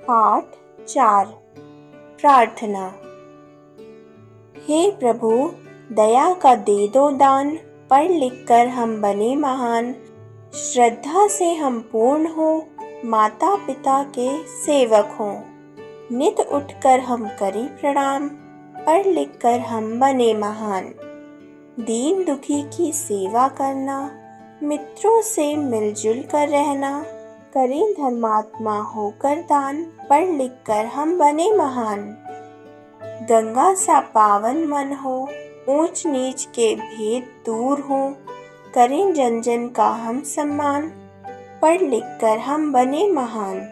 पाठ 4। प्रार्थना। हे प्रभु, दया का दे दो दान, पढ़ लिख कर हम बने महान। श्रद्धा से हम पूर्ण हो, माता पिता के सेवक हों। नित उठकर हम करें प्रणाम, पढ़ लिख कर हम बने महान। दीन दुखी की सेवा करना, मित्रों से मिलजुल कर रहना। करें धर्मात्मा होकर दान, पढ़ लिख कर हम बने महान। गंगा सा पावन मन हो, ऊंच नीच के भेद दूर हो। करें जन जन का हम सम्मान, पढ़ लिख कर हम बने महान।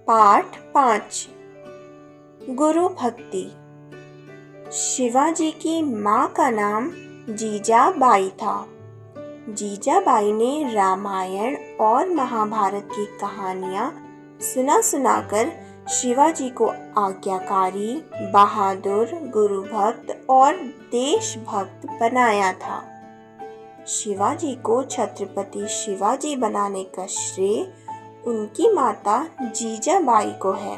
पाठ 5। गुरु भक्ति। शिवाजी की माँ का नाम जीजाबाई था। जीजाबाई ने रामायण और महाभारत की कहानियाँ सुना सुनाकर शिवाजी को आज्ञाकारी, बहादुर, गुरु भक्त और देशभक्त बनाया था। शिवाजी को छत्रपति शिवाजी बनाने का श्रेय उनकी माता जीजाबाई को है।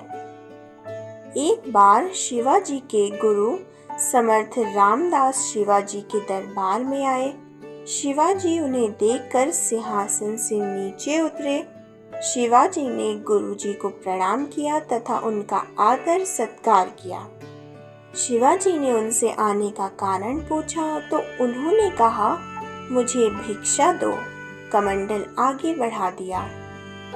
एक बार शिवाजी के गुरु समर्थ रामदास शिवाजी के दरबार में आए। शिवाजी उन्हें देखकर सिंहासन से नीचे उतरे। शिवाजी ने गुरुजी को प्रणाम किया तथा उनका आदर सत्कार किया। शिवाजी ने उनसे आने का कारण पूछा तो उन्होंने कहा, मुझे भिक्षा दो। कमंडल आगे बढ़ा दिया।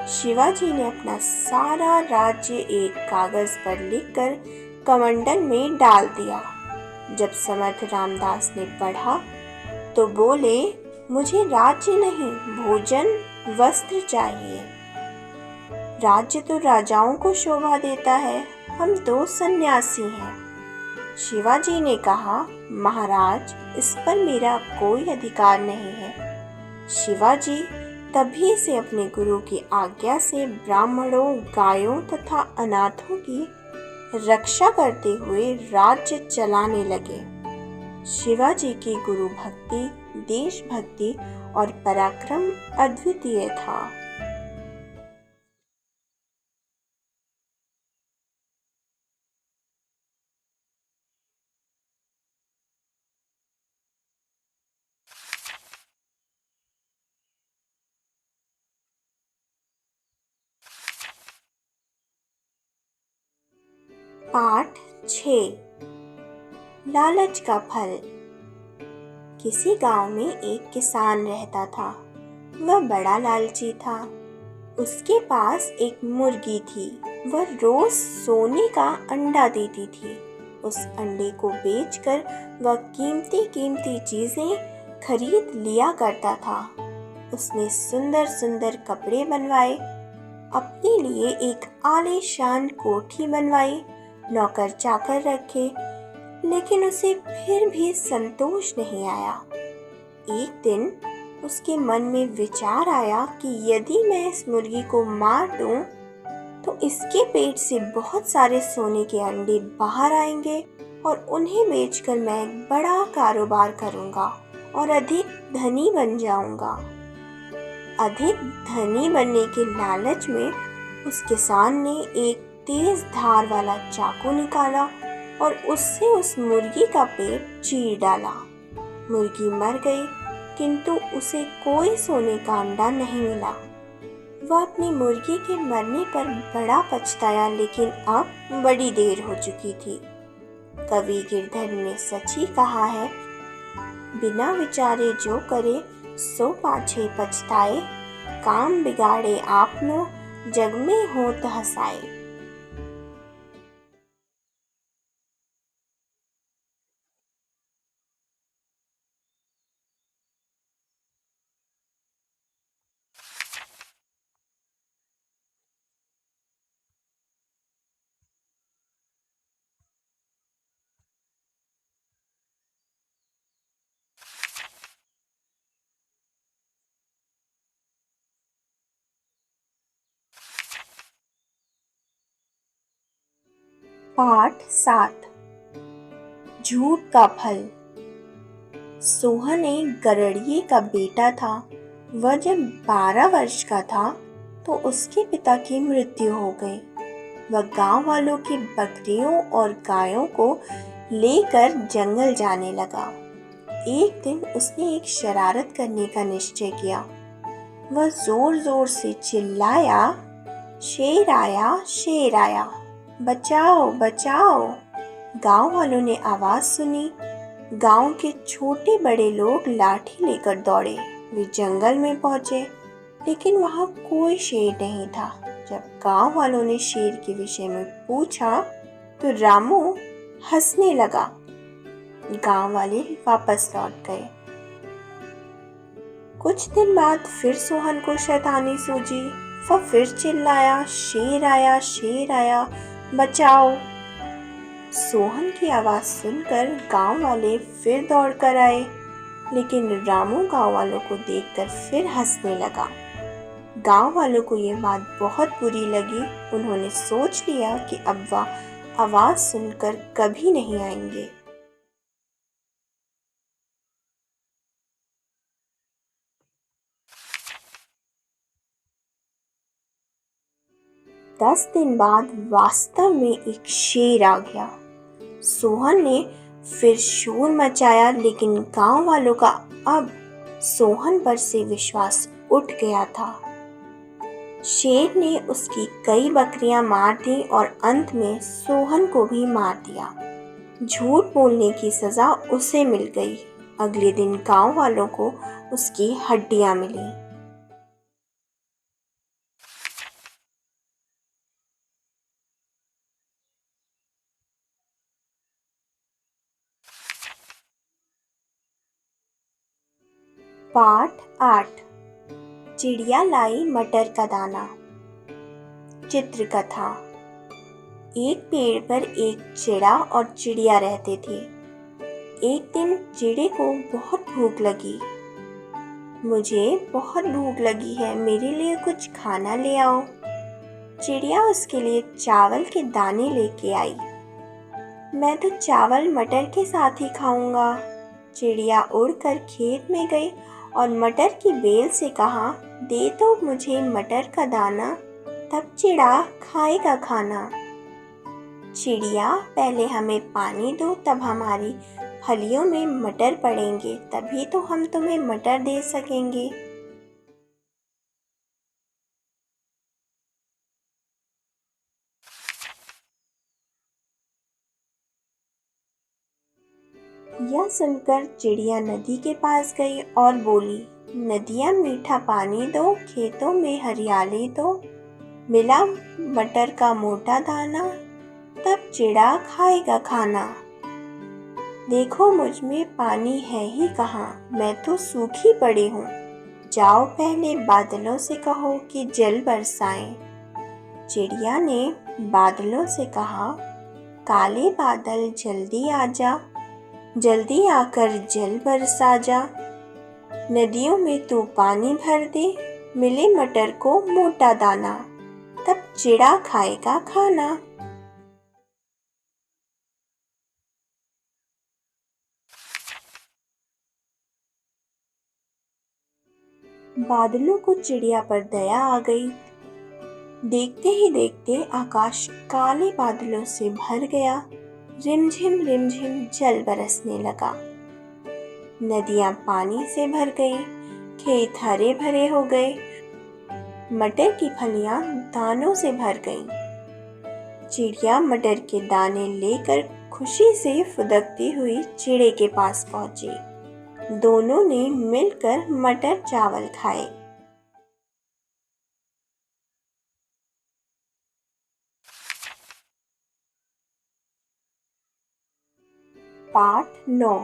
शिवाजी ने अपना सारा राज्य एक कागज पर लिखकर कमंडल में डाल दिया। जब समर्थ रामदास ने पढ़ा तो बोले, मुझे राज्य नहीं, भोजन वस्त्र चाहिए। राज्य तो राजाओं को शोभा देता है, हम तो सन्यासी हैं। शिवाजी ने कहा, महाराज, इस पर मेरा कोई अधिकार नहीं है। शिवाजी तभी से अपने गुरु की आज्ञा से ब्राह्मणों, गायों तथा अनाथों की रक्षा करते हुए राज्य चलाने लगे। शिवाजी की गुरु भक्ति, देशभक्ति और पराक्रम अद्वितीय था। पाठ 6। लालच का फल। किसी गांव में एक किसान रहता था। वह बड़ा लालची था। उसके पास एक मुर्गी थी। वह रोज सोने का अंडा देती थी। उस अंडे को बेचकर वह कीमती कीमती चीजें खरीद लिया करता था। उसने सुंदर सुंदर कपड़े बनवाए, अपने लिए एक आलीशान कोठी बनवाई, नौकर चाकर रखे, लेकिन उसे फिर भी संतोष नहीं आया। एक दिन उसके मन में विचार आया कि यदि मैं इस मुर्गी को मार दूं, तो इसके पेट से बहुत सारे सोने के अंडे बाहर आएंगे और उन्हें बेचकर मैं एक बड़ा कारोबार करूंगा और अधिक धनी बन जाऊंगा। अधिक धनी बनने के लालच में उस किसान ने एक तेज धार वाला चाकू निकाला और उससे उस मुर्गी का पेट चीर डाला। मुर्गी मर गई, किंतु उसे कोई सोने का अंडा नहीं मिला। वह अपनी मुर्गी के मरने पर बड़ा पछताया, लेकिन अब बड़ी देर हो चुकी थी। कवि गिरधर ने सच ही कहा है, बिना विचारे जो करे सो पाछे पछताए। काम बिगाड़े आपनो, जग में होत हसाए। पाठ 7 झूठ का फल। सोहन एक गरड़िए का बेटा था। वह जब 12 वर्ष का था तो उसके पिता की मृत्यु हो गई। वह गांव वालों की बकरियों और गायों को लेकर जंगल जाने लगा। एक दिन उसने एक शरारत करने का निश्चय किया। वह जोर जोर से चिल्लाया, शेर आया, शेर आया, बचाओ बचाओ। गांव वालों ने आवाज सुनी। गांव के छोटे बड़े लोग लाठी लेकर दौड़े। वे जंगल में पहुंचे, लेकिन वहां कोई शेर नहीं था। जब गांव वालों ने शेर के विषय में पूछा तो रामू हंसने लगा। गांव वाले वापस लौट गए। कुछ दिन बाद फिर सोहन को शैतानी सूझी। वह फिर चिल्लाया, शेर आया, बचाओ। सोहन की आवाज सुनकर गांव वाले फिर दौड़ कर आए, लेकिन रामू गांव वालों को देखकर फिर हंसने लगा। गांव वालों को ये बात बहुत बुरी लगी। उन्होंने सोच लिया कि अब वह आवाज सुनकर कभी नहीं आएंगे। दस दिन बाद वास्तव में एक शेर आ गया। सोहन ने फिर शोर मचाया, लेकिन गांव वालों का अब सोहन पर से विश्वास उठ गया था। शेर ने उसकी कई बकरियां मार दी और अंत में सोहन को भी मार दिया। झूठ बोलने की सजा उसे मिल गई। अगले दिन गांव वालों को उसकी हड्डियां मिली। पाठ 8 चिड़िया लाई मटर का दाना। चित्रकथा। एक पेड़ पर एक चिड़ा और चिड़िया रहते थे। एक दिन चिड़े को बहुत भूख लगी। मुझे बहुत भूख लगी है, मेरे लिए कुछ खाना ले आओ। चिड़िया उसके लिए चावल के दाने लेके आई। मैं तो चावल मटर के साथ ही खाऊंगा। चिड़िया उड़कर खेत में गई और मटर की बेल से कहा, दे दो मुझे मटर का दाना, तब चिड़ा खाएगा खाना। चिड़िया, पहले हमें पानी दो, तब हमारी फलियों में मटर पड़ेंगे, तभी तो हम तुम्हें मटर दे सकेंगे। यह सुनकर चिड़िया नदी के पास गई और बोली, नदिया मीठा पानी दो, खेतों में हरियाली दो, मिला मटर का मोटा दाना, तब चिड़ा खाएगा खाना। देखो मुझ में पानी है ही कहाँ, मैं तो सूखी पड़ी हूँ। जाओ पहले बादलों से कहो कि जल बरसाएं। चिड़िया ने बादलों से कहा, काले बादल जल्दी आजा, जल्दी आकर जल बरसा जा। नदियों में तू पानी भर दे, मिले मटर को मोटा दाना, तब चिड़ा खाएगा खाना। बादलों को चिड़िया पर दया आ गई। देखते ही देखते आकाश काले बादलों से भर गया। रिमझिम जल बरसने लगा। नदियां पानी से भर गई, खेत हरे भरे हो गए, मटर की फलियां दानों से भर गईं। चिड़िया मटर के दाने लेकर खुशी से फुदकती हुई चिड़े के पास पहुंची। दोनों ने मिलकर मटर चावल खाए। पाठ 9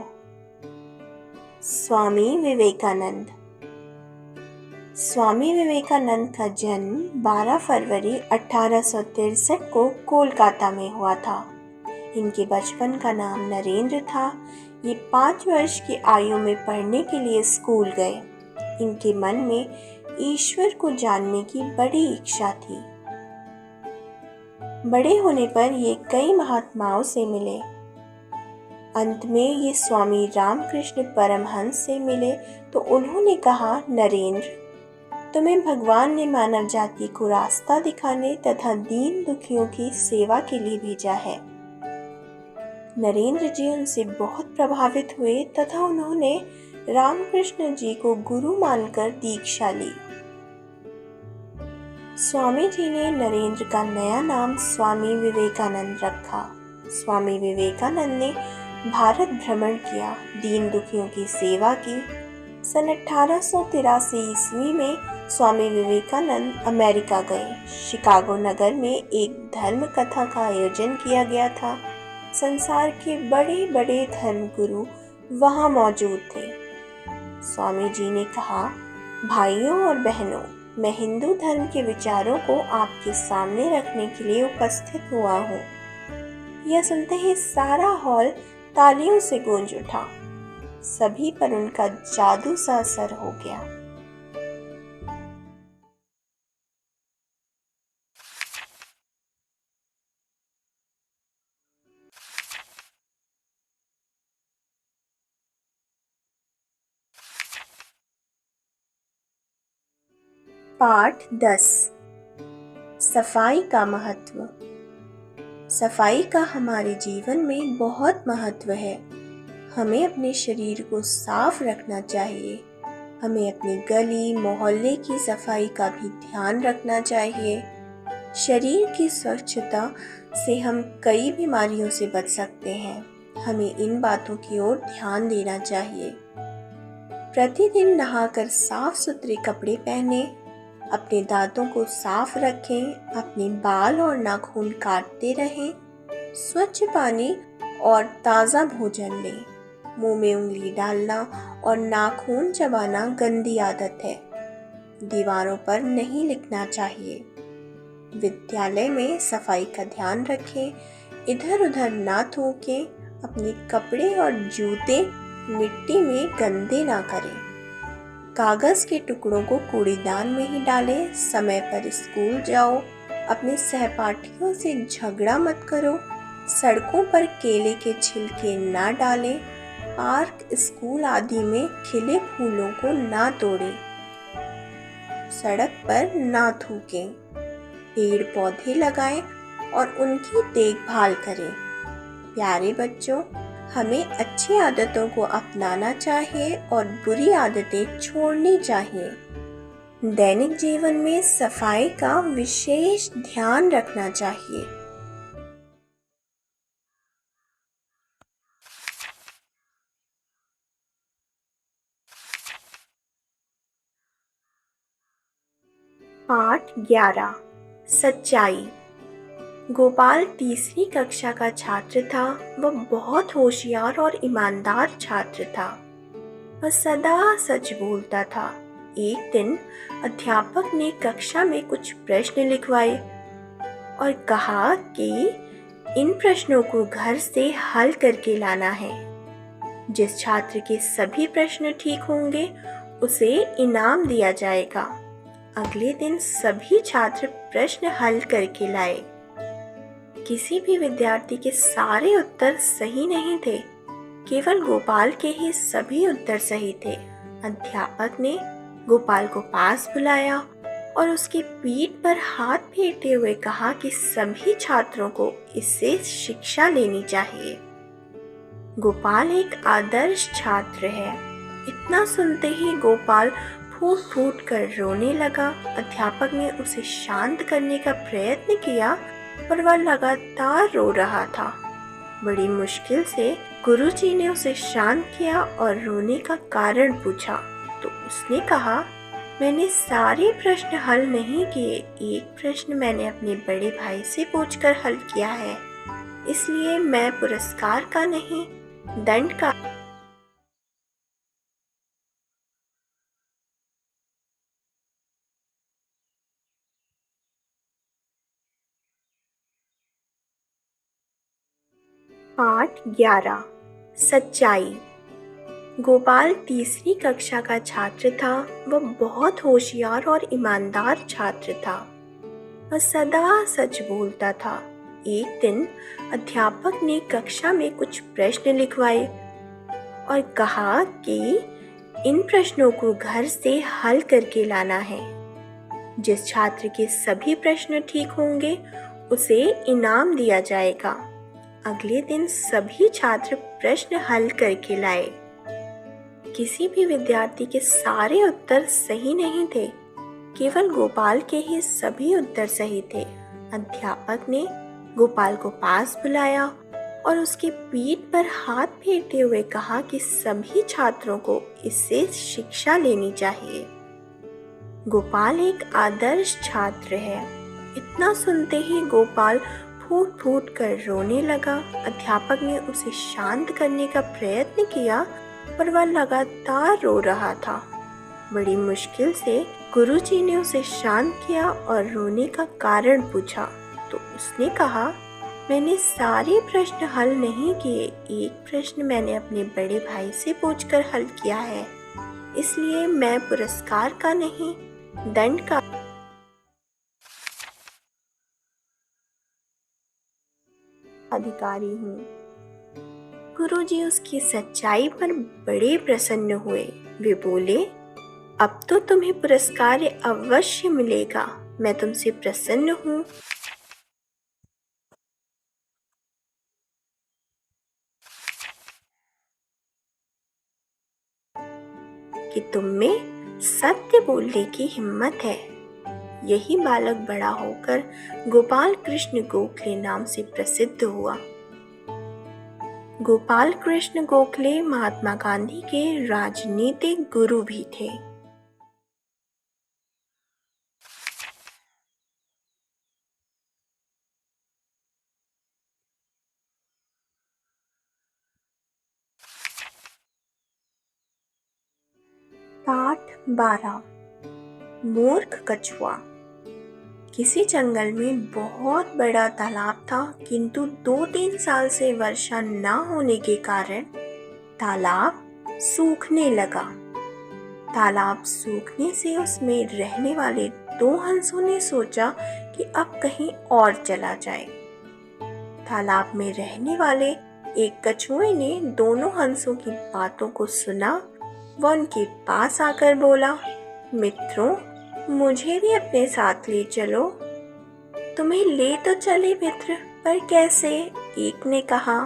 स्वामी विवेकानंद। स्वामी विवेकानंद का जन्म 12 फरवरी 1863 को कोलकाता में हुआ था। इनके बचपन का नाम नरेंद्र था। ये 5 वर्ष की आयु में पढ़ने के लिए स्कूल गए। इनके मन में ईश्वर को जानने की बड़ी इच्छा थी। बड़े होने पर ये कई महात्माओं से मिले। अंत में ये स्वामी रामकृष्ण परमहंस से मिले तो उन्होंने कहा, नरेंद्र, तुम्हें भगवान ने मानव जाति को रास्ता दिखाने तथा दीन दुखियों की सेवा के लिए भेजा है। नरेंद्र जी उनसे बहुत प्रभावित हुए तथा उन्होंने रामकृष्ण जी को गुरु मानकर दीक्षा ली। स्वामी जी ने नरेंद्र का नया नाम स्वामी विवेकानंद रखा। स्वामी विवेकानंद ने भारत भ्रमण किया, दीन दुखियों की सेवा की। सन 1883 ईस्वी में स्वामी विवेकानंद अमेरिका गए। शिकागो नगर में एक धर्म कथा का आयोजन किया गया था। संसार के बड़े बड़े धर्मगुरु वहां मौजूद थे। स्वामी जी ने कहा, भाइयों और बहनों, मैं हिंदू धर्म के विचारों को आपके सामने रखने के लिए उपस्थित हुआ हूँ। यह सुनते ही सारा हॉल तालियों से गूंज उठा। सभी पर उनका जादू सा असर हो गया। पाठ 10। सफाई का महत्व। सफाई का हमारे जीवन में बहुत महत्व है। हमें अपने शरीर को साफ रखना चाहिए। हमें अपनी गली मोहल्ले की सफाई का भी ध्यान रखना चाहिए। शरीर की स्वच्छता से हम कई बीमारियों से बच सकते हैं। हमें इन बातों की ओर ध्यान देना चाहिए। प्रतिदिन नहाकर साफ सुथरे कपड़े पहने, अपने दांतों को साफ रखें, अपने बाल और नाखून काटते रहें, स्वच्छ पानी और ताज़ा भोजन लें। मुंह में उंगली डालना और नाखून चबाना गंदी आदत है। दीवारों पर नहीं लिखना चाहिए। विद्यालय में सफाई का ध्यान रखें, इधर उधर ना थूकें, अपने कपड़े और जूते मिट्टी में गंदे ना करें। कागज के टुकड़ों को कूड़ेदान में ही डालें। समय पर स्कूल जाओ। अपने सहपाठियों से झगड़ा मत करो। सड़कों पर केले के छिलके ना डालें। पार्क, स्कूल आदि में खिले फूलों को ना तोड़ें। सड़क पर ना थूकें। पेड़ पौधे लगाएं और उनकी देखभाल करें। प्यारे बच्चों, हमें अच्छी आदतों को अपनाना चाहिए और बुरी आदतें छोड़नी चाहिए। दैनिक जीवन में सफाई का विशेष ध्यान रखना चाहिए। पाठ 11। सच्चाई। गोपाल तीसरी कक्षा का छात्र था। वह बहुत होशियार और ईमानदार छात्र था। वह सदा सच बोलता था। एक दिन अध्यापक ने कक्षा में कुछ प्रश्न लिखवाए और कहा कि इन प्रश्नों को घर से हल करके लाना है। जिस छात्र के सभी प्रश्न ठीक होंगे उसे इनाम दिया जाएगा। अगले दिन सभी छात्र प्रश्न हल करके लाए। किसी भी विद्यार्थी के सारे उत्तर सही नहीं थे, केवल गोपाल के ही सभी उत्तर सही थे। अध्यापक ने गोपाल को पास बुलाया और उसकी पीठ पर हाथ फेरते हुए कहा कि सभी छात्रों को इससे शिक्षा लेनी चाहिए। गोपाल एक आदर्श छात्र है। इतना सुनते ही गोपाल फूट फूट कर रोने लगा। अध्यापक ने उसे शांत करने का प्रयत्न किया पर वह लगातार रो रहा था। बड़ी मुश्किल से गुरुजी ने उसे शांत किया और रोने का कारण पूछा तो उसने कहा, मैंने सारे प्रश्न हल नहीं किए। एक प्रश्न मैंने अपने बड़े भाई से पूछकर हल किया है, इसलिए मैं पुरस्कार का नहीं, दंड का। पाठ 11। सच्चाई। गोपाल तीसरी कक्षा का छात्र था। वह बहुत होशियार और ईमानदार छात्र था। वह सदा सच बोलता था। एक दिन अध्यापक ने कक्षा में कुछ प्रश्न लिखवाए और कहा कि इन प्रश्नों को घर से हल करके लाना है। जिस छात्र के सभी प्रश्न ठीक होंगे उसे इनाम दिया जाएगा। अगले दिन सभी छात्र प्रश्न हल करके लाए। किसी भी विद्यार्थी के सारे उत्तर सही नहीं थे, केवल गोपाल के ही सभी उत्तर सही थे। अध्यापक ने गोपाल को पास बुलाया और उसकी पीठ पर हाथ फेरते हुए कहा कि सभी छात्रों को इससे शिक्षा लेनी चाहिए। गोपाल एक आदर्श छात्र है। इतना सुनते ही गोपाल फूट फूट कर रोने लगा। अध्यापक ने उसे शांत करने का प्रयत्न किया पर वह लगातार रो रहा था। बड़ी मुश्किल से गुरुजी ने उसे शांत किया और रोने का कारण पूछा तो उसने कहा, मैंने सारे प्रश्न हल नहीं किए, एक प्रश्न मैंने अपने बड़े भाई से पूछकर हल किया है, इसलिए मैं पुरस्कार का नहीं दंड का अधिकारी हूँ। गुरुजी उसकी सच्चाई पर बड़े प्रसन्न हुए। वे बोले, अब तो तुम्हें पुरस्कार अवश्य मिलेगा, मैं तुमसे प्रसन्न हूँ कि तुम में सत्य बोलने की हिम्मत है। यही बालक बड़ा होकर गोपाल कृष्ण गोखले नाम से प्रसिद्ध हुआ। गोपाल कृष्ण गोखले महात्मा गांधी के राजनीतिक गुरु भी थे। पाठ 12 मूर्ख कछुआ। किसी जंगल में बहुत बड़ा तालाब था, किंतु 2-3 साल से वर्षा न होने के कारण तालाब सूखने लगा। तालाब सूखने से उसमें रहने वाले 2 हंसों ने सोचा कि अब कहीं और चला जाए। तालाब में रहने वाले एक कछुए ने दोनों हंसों की बातों को सुना। वह उनके पास आकर बोला, मित्रों, मुझे भी अपने साथ ले चलो। तुम्हें ले तो चले मित्र, पर कैसे? एक ने कहा।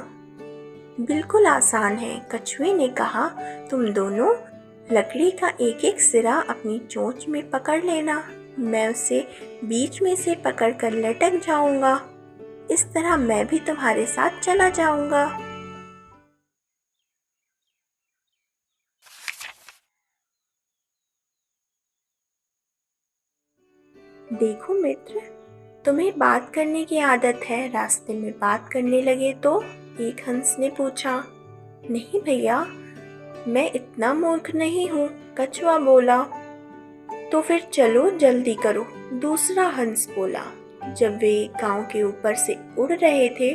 बिल्कुल आसान है, कछुए ने कहा। तुम दोनों लकड़ी का एक एक सिरा अपनी चोंच में पकड़ लेना, मैं उसे बीच में से पकड़कर लटक जाऊंगा। इस तरह मैं भी तुम्हारे साथ चला जाऊंगा। देखो मित्र, तुम्हें बात करने की आदत है, रास्ते में बात करने लगे तो? एक हंस ने पूछा। नहीं भैया, मैं इतना मूर्ख नहीं हूँ, कछुआ बोला। तो फिर चलो जल्दी करो, दूसरा हंस बोला। जब वे गांव के ऊपर से उड़ रहे थे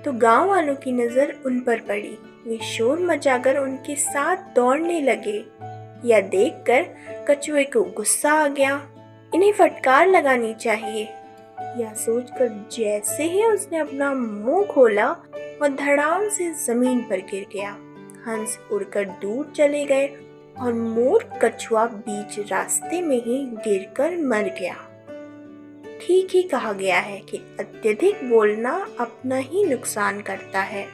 तो गांव वालों की नजर उन पर पड़ी। वे शोर मचाकर उनके साथ दौड़ने लगे। यह देखकर कछुए को गुस्सा आ गया। इन्हें फटकार लगानी चाहिए। यह सोचकर जैसे ही उसने अपना मुंह खोला, वह धड़ाम से जमीन पर गिर गया। हंस उड़कर दूर चले गए और मूर्ख कछुआ बीच रास्ते में ही गिरकर मर गया। ठीक ही कहा गया है कि अत्यधिक बोलना अपना ही नुकसान करता है।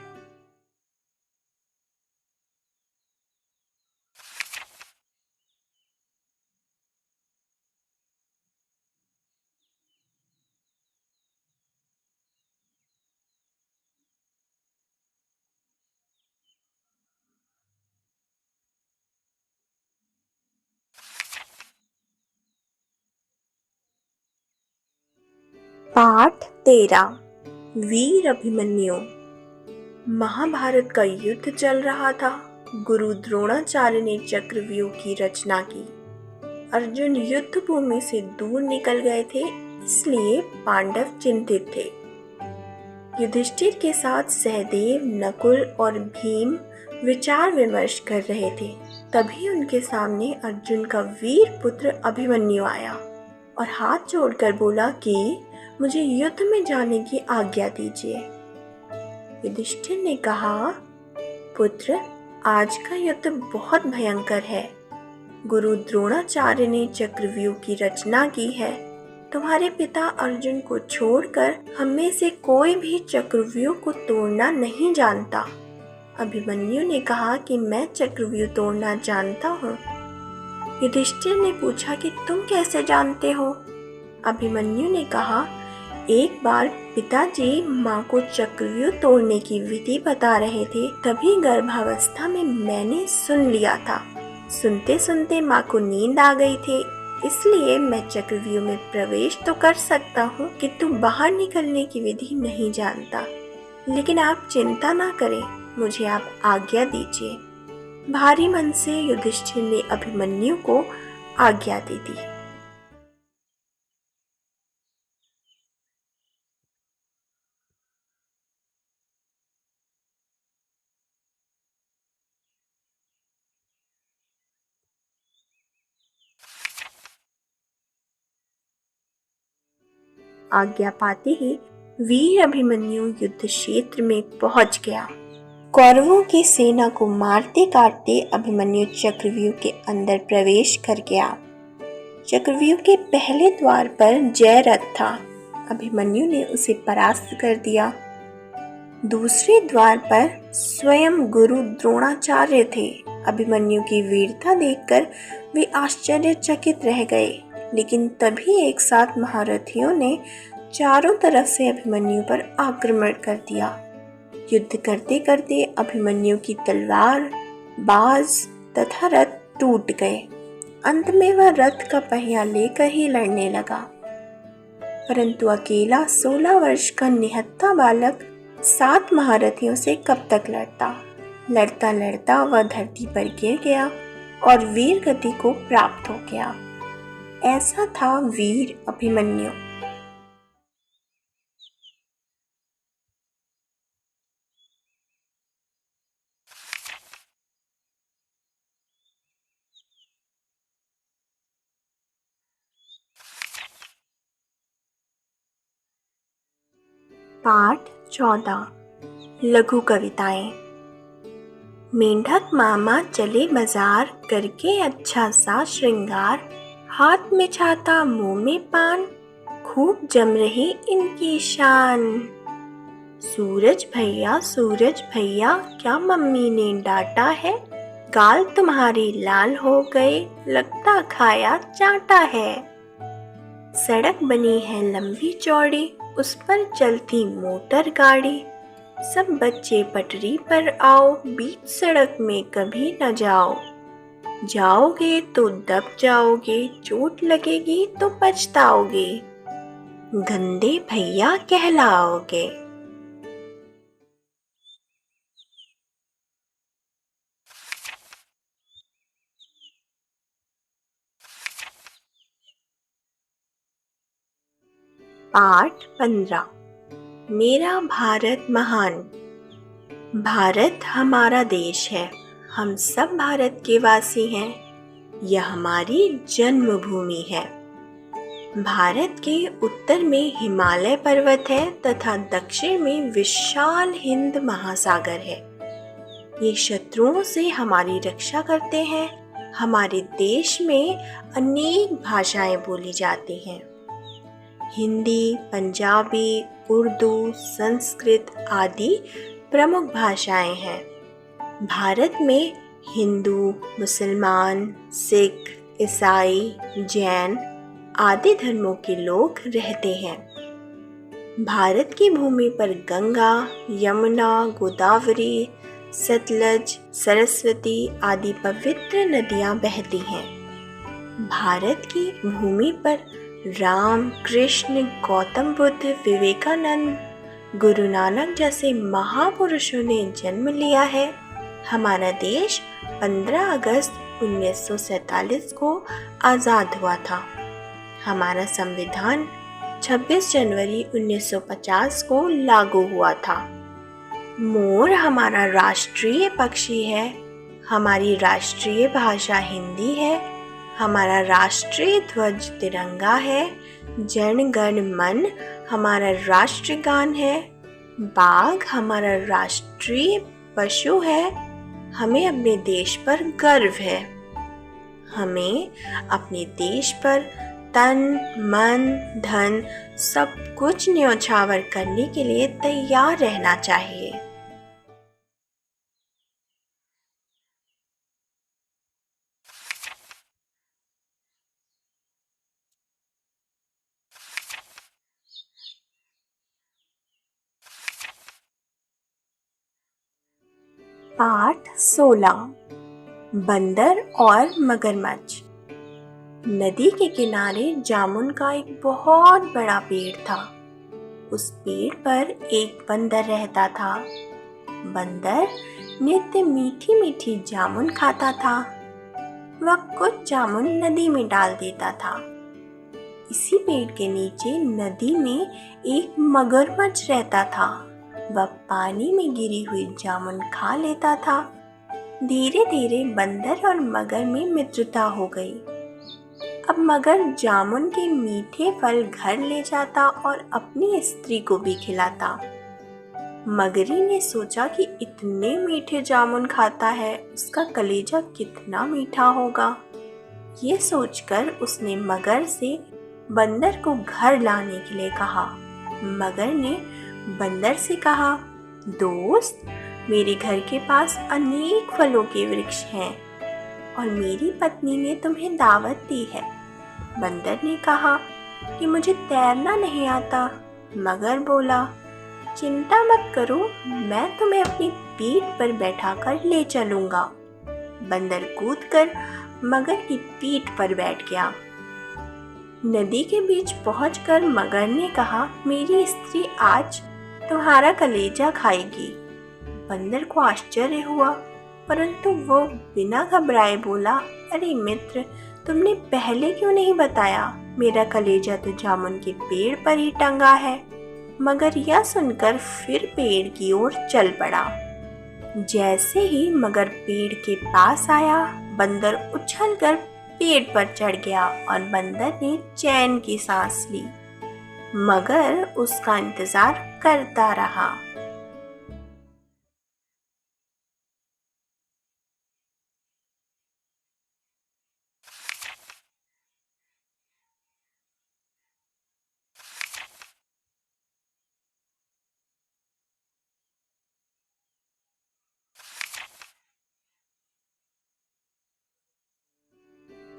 पाठ 13 वीर अभिमन्यु। महाभारत का युद्ध चल रहा था। गुरु द्रोणाचार्य ने चक्रव्यूह की रचना की। अर्जुन युद्ध भूमि से दूर निकल गए थे, इसलिए पांडव चिंतित थे। युधिष्ठिर के साथ सहदेव, नकुल और भीम विचार विमर्श कर रहे थे। तभी उनके सामने अर्जुन का वीर पुत्र अभिमन्यु आया। और हाथ जोड़कर बोला कि मुझे युद्ध में जाने की आज्ञा दीजिए। युधिष्ठिर ने कहा, पुत्र, आज का युद्ध बहुत भयंकर है। गुरु द्रोणाचार्य ने चक्रव्यूह की रचना की है। तुम्हारे पिता अर्जुन को छोड़कर हम में से कोई भी चक्रव्यूह को तोड़ना नहीं जानता। अभिमन्यु ने कहा कि मैं चक्रव्यूह तोड़ना जानता हूँ। युधिष्ठिर ने पूछा कि तुम कैसे जानते हो? अभिमन्यु ने कहा, एक बार पिताजी माँ को चक्रव्यूह तोड़ने की विधि बता रहे थे, तभी गर्भावस्था में मैंने सुन लिया था। सुनते सुनते माँ को नींद आ गई थी, इसलिए मैं चक्रव्यूह में प्रवेश तो कर सकता हूँ किंतु बाहर निकलने की विधि नहीं जानता। लेकिन आप चिंता ना करें, मुझे आप आज्ञा दीजिए। भारी मन से युधिष्ठिर ने अभिमन्यु को आज्ञा दे दी। आज्ञा पाते ही वीर अभिमन्यु युद्ध क्षेत्र में पहुंच गया। कौरवों की सेना को मारते काटते अभिमन्यु चक्रव्यूह के अंदर प्रवेश कर गया। चक्रव्यूह के पहले द्वार पर जयरथ था। अभिमन्यु ने उसे परास्त कर दिया। दूसरे द्वार पर स्वयं गुरु द्रोणाचार्य थे। अभिमन्यु की वीरता देखकर वे आश्चर्यचकित रह गए। लेकिन तभी एक साथ महारथियों ने चारों तरफ से अभिमन्यु पर आक्रमण कर दिया। युद्ध करते करते अभिमन्यु की तलवार, बाज तथा रथ टूट गए। अंत में वह रथ का पहिया लेकर ही लड़ने लगा। परंतु अकेला 16 वर्ष का निहत्था बालक 7 महारथियों से कब तक लड़ता? लड़ता लड़ता वह धरती पर गिर गया और वीर गति को प्राप्त हो गया। ऐसा था वीर अभिमन्यु। पाठ 14 लघु कविताएं। मेंढक मामा चले बाजार, करके अच्छा सा श्रृंगार। हाथ में छाता, मुंह में पान, खूब जम रही इनकी शान। सूरज भैया, क्या मम्मी ने डांटा है? गाल तुम्हारे लाल हो गए, लगता खाया चाटा है। सड़क बनी है लंबी चौड़ी, उस पर चलती मोटर गाड़ी। सब बच्चे पटरी पर आओ, बीच सड़क में कभी न जाओ। जाओगे तो दब जाओगे, चोट लगेगी तो पछताओगे। गंदे भैया कहलाओगे। पाठ 15 मेरा भारत महान। भारत हमारा देश है, हम सब भारत के वासी हैं। यह हमारी जन्मभूमि है। भारत के उत्तर में हिमालय पर्वत है तथा दक्षिण में विशाल हिंद महासागर है। ये शत्रुओं से हमारी रक्षा करते हैं। हमारे देश में अनेक भाषाएं बोली जाती हैं। हिंदी, पंजाबी, उर्दू, संस्कृत आदि प्रमुख भाषाएं हैं। भारत में हिंदू, मुसलमान, सिख, ईसाई, जैन आदि धर्मों के लोग रहते हैं। भारत की भूमि पर गंगा, यमुना, गोदावरी, सतलज, सरस्वती आदि पवित्र नदियां बहती हैं। भारत की भूमि पर राम, कृष्ण, गौतम बुद्ध, विवेकानंद, गुरु नानक जैसे महापुरुषों ने जन्म लिया है। हमारा देश 15 अगस्त 1947 को आज़ाद हुआ था। हमारा संविधान 26 जनवरी 1950 को लागू हुआ था। मोर हमारा राष्ट्रीय पक्षी है। हमारी राष्ट्रीय भाषा हिंदी है। हमारा राष्ट्रीय ध्वज तिरंगा है। जन गण मन हमारा राष्ट्रीय गान है। बाघ हमारा राष्ट्रीय पशु है। हमें अपने देश पर गर्व है। हमें अपने देश पर तन मन धन सब कुछ न्योछावर करने के लिए तैयार रहना चाहिए। पाठ 16 बंदर और मगरमच्छ। नदी के किनारे जामुन का एक बहुत बड़ा पेड़ था। उस पेड़ पर एक बंदर रहता था। बंदर नित्य मीठी मीठी जामुन खाता था। वह कुछ जामुन नदी में डाल देता था। इसी पेड़ के नीचे नदी में एक मगरमच्छ रहता था। वह पानी में गिरी हुई जामुन खा लेता था। धीरे धीरे बंदर और मगर में मित्रता हो गई। अब मगर जामुन के मीठे फल घर ले जाता और अपनी स्त्री को भी खिलाता। मगरी ने सोचा कि इतने मीठे जामुन खाता है, उसका कलेजा कितना मीठा होगा। ये सोचकर उसने मगर से बंदर को घर लाने के लिए कहा। मगर ने बंदर से कहा, दोस्त, मेरे घर के पास अनेक फलों के वृक्ष हैं और मेरी पत्नी ने तुम्हें दावत दी है। बंदर ने कहा कि मुझे तैरना नहीं आता। मगर बोला, चिंता मत करो, मैं तुम्हें अपनी पीठ पर बैठाकर ले चलूंगा। बंदर कूदकर मगर की पीठ पर बैठ गया। नदी के बीच पहुंचकर मगर ने कहा, मेरी स्त्री आज तुम्हारा कलेजा खाएगी। बंदर को आश्चर्य हुआ, परंतु वो बिना घबराए बोला, अरे मित्र, तुमने पहले क्यों नहीं बताया? मेरा कलेजा तो जामुन के पेड़ पर ही टंगा है। मगर यह सुनकर फिर पेड़ की ओर चल पड़ा। जैसे ही मगर पेड़ के पास आया, बंदर उछलकर पेड़ पर चढ़ गया और बंदर ने चैन की सांस ली। मगर उसका इंतजार करता रहा।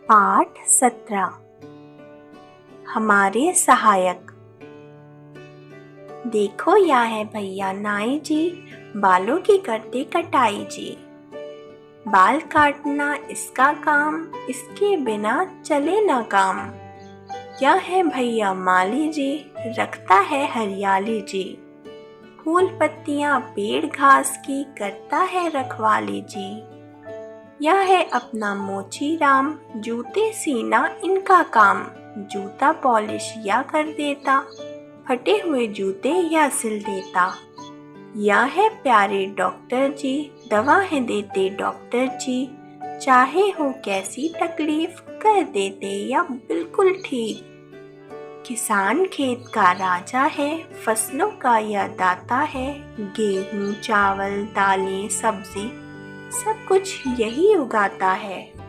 पाठ 17 हमारे सहायक। देखो, यहाँ है भैया नाई जी, बालों की करते कटाई जी। बाल काटना इसका काम, इसके बिना चले ना काम। यह है भैया माली जी, रखता है हरियाली जी। फूल पत्तियां पेड़ घास की, करता है रखवाली जी। यह है अपना मोची राम, जूते सीना इनका काम। जूता पॉलिश या कर देता, फटे हुए जूते या सिल देता। यह है प्यारे डॉक्टर जी, दवाएं देते डॉक्टर जी। चाहे हो कैसी तकलीफ, कर देते या बिल्कुल ठीक। किसान खेत का राजा है, फसलों का यह दाता है। गेहूं चावल दालें सब्जी सब कुछ यही उगाता है।